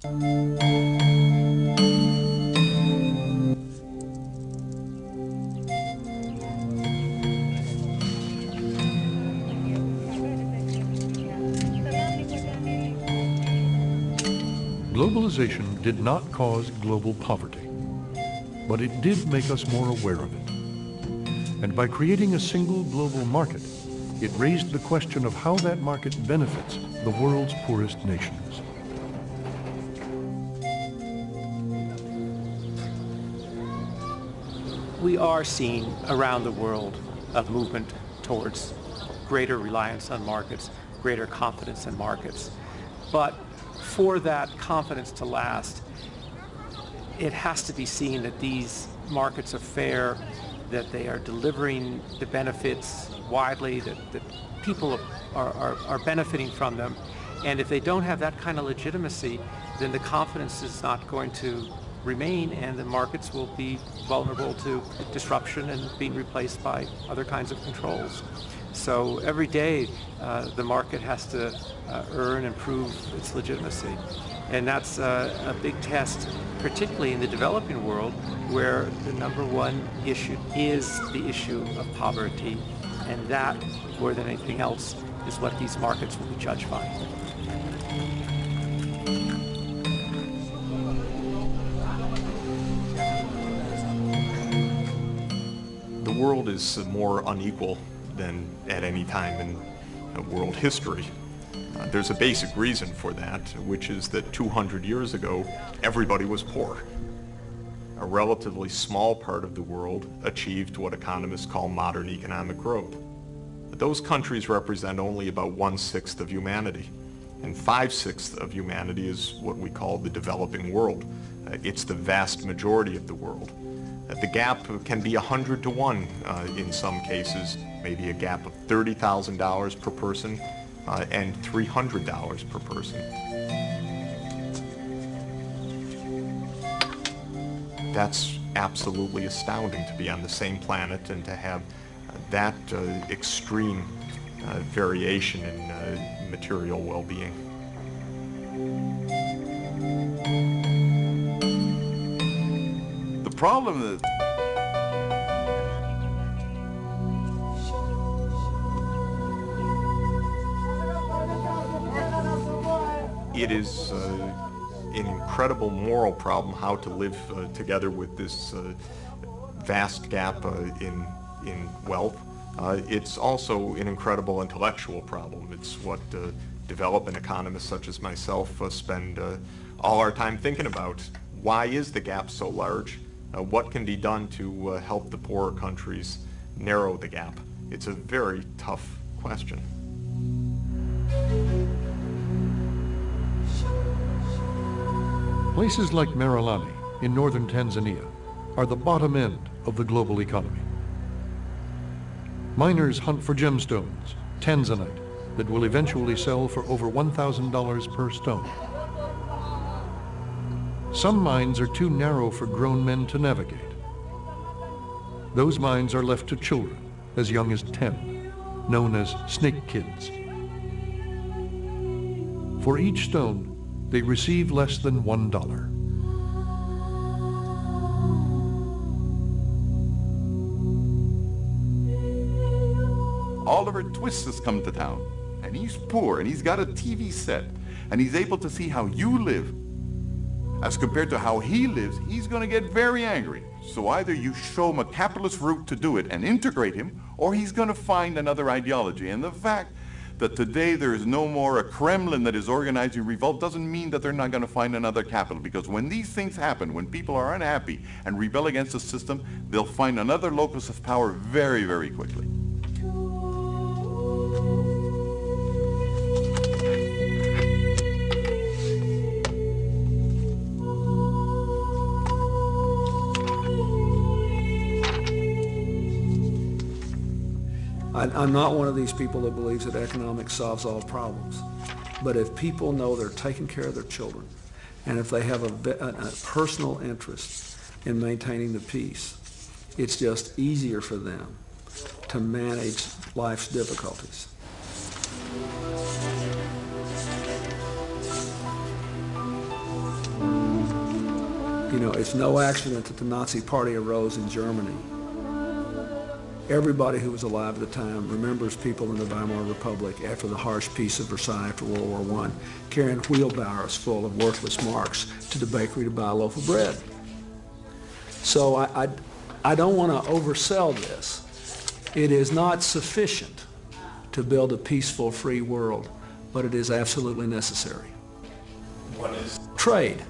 Globalization did not cause global poverty, but it did make us more aware of it. And by creating a single global market, it raised the question of how that market benefits the world's poorest nations. We are seeing around the world a movement towards greater reliance on markets, greater confidence in markets. But for that confidence to last, it has to be seen that these markets are fair, that they are delivering the benefits widely, that people are benefiting from them. And if they don't have that kind of legitimacy, then the confidence is not going to remain, and the markets will be vulnerable to disruption and being replaced by other kinds of controls. So every day the market has to earn and prove its legitimacy. And that's a big test, particularly in the developing world, where the number one issue is the issue of poverty. And that, more than anything else, is what these markets will be judged by. The world is more unequal than at any time in world history. There's a basic reason for that, which is that 200 years ago, everybody was poor. A relatively small part of the world achieved what economists call modern economic growth. But those countries represent only about 1/6 of humanity, and 5/6 of humanity is what we call the developing world. It's the vast majority of the world. The gap can be 100 to 1 in some cases, maybe a gap of $30,000 per person and $300 per person. That's absolutely astounding, to be on the same planet and to have that extreme variation in material well-being. The problem is it is an incredible moral problem how to live together with this vast gap in wealth. It's also an incredible intellectual problem. It's what development economists such as myself spend all our time thinking about. Why is the gap so large? What can be done to help the poorer countries narrow the gap? It's a very tough question. Places like Merelani in northern Tanzania are the bottom end of the global economy. Miners hunt for gemstones, tanzanite, that will eventually sell for over $1,000 per stone. Some mines are too narrow for grown men to navigate. Those mines are left to children as young as 10, known as snake kids. For each stone, they receive less than $1. Oliver Twist has come to town, and he's poor, and he's got a TV set, and he's able to see how you live. As compared to how he lives, he's going to get very angry. So either you show him a capitalist route to do it and integrate him, or he's going to find another ideology. And the fact that today there is no more a Kremlin that is organizing revolt doesn't mean that they're not going to find another capital. Because when these things happen, when people are unhappy and rebel against the system, they'll find another locus of power very, very quickly. I'm not one of these people that believes that economics solves all problems. But if people know they're taking care of their children, and if they have a personal interest in maintaining the peace, it's just easier for them to manage life's difficulties. You know, it's no accident that the Nazi Party arose in Germany. Everybody who was alive at the time remembers people in the Weimar Republic after the harsh peace of Versailles after World War I, carrying wheelbarrows full of worthless marks to the bakery to buy a loaf of bread. So I don't want to oversell this. It is not sufficient to build a peaceful, free world, but it is absolutely necessary. What is? Trade.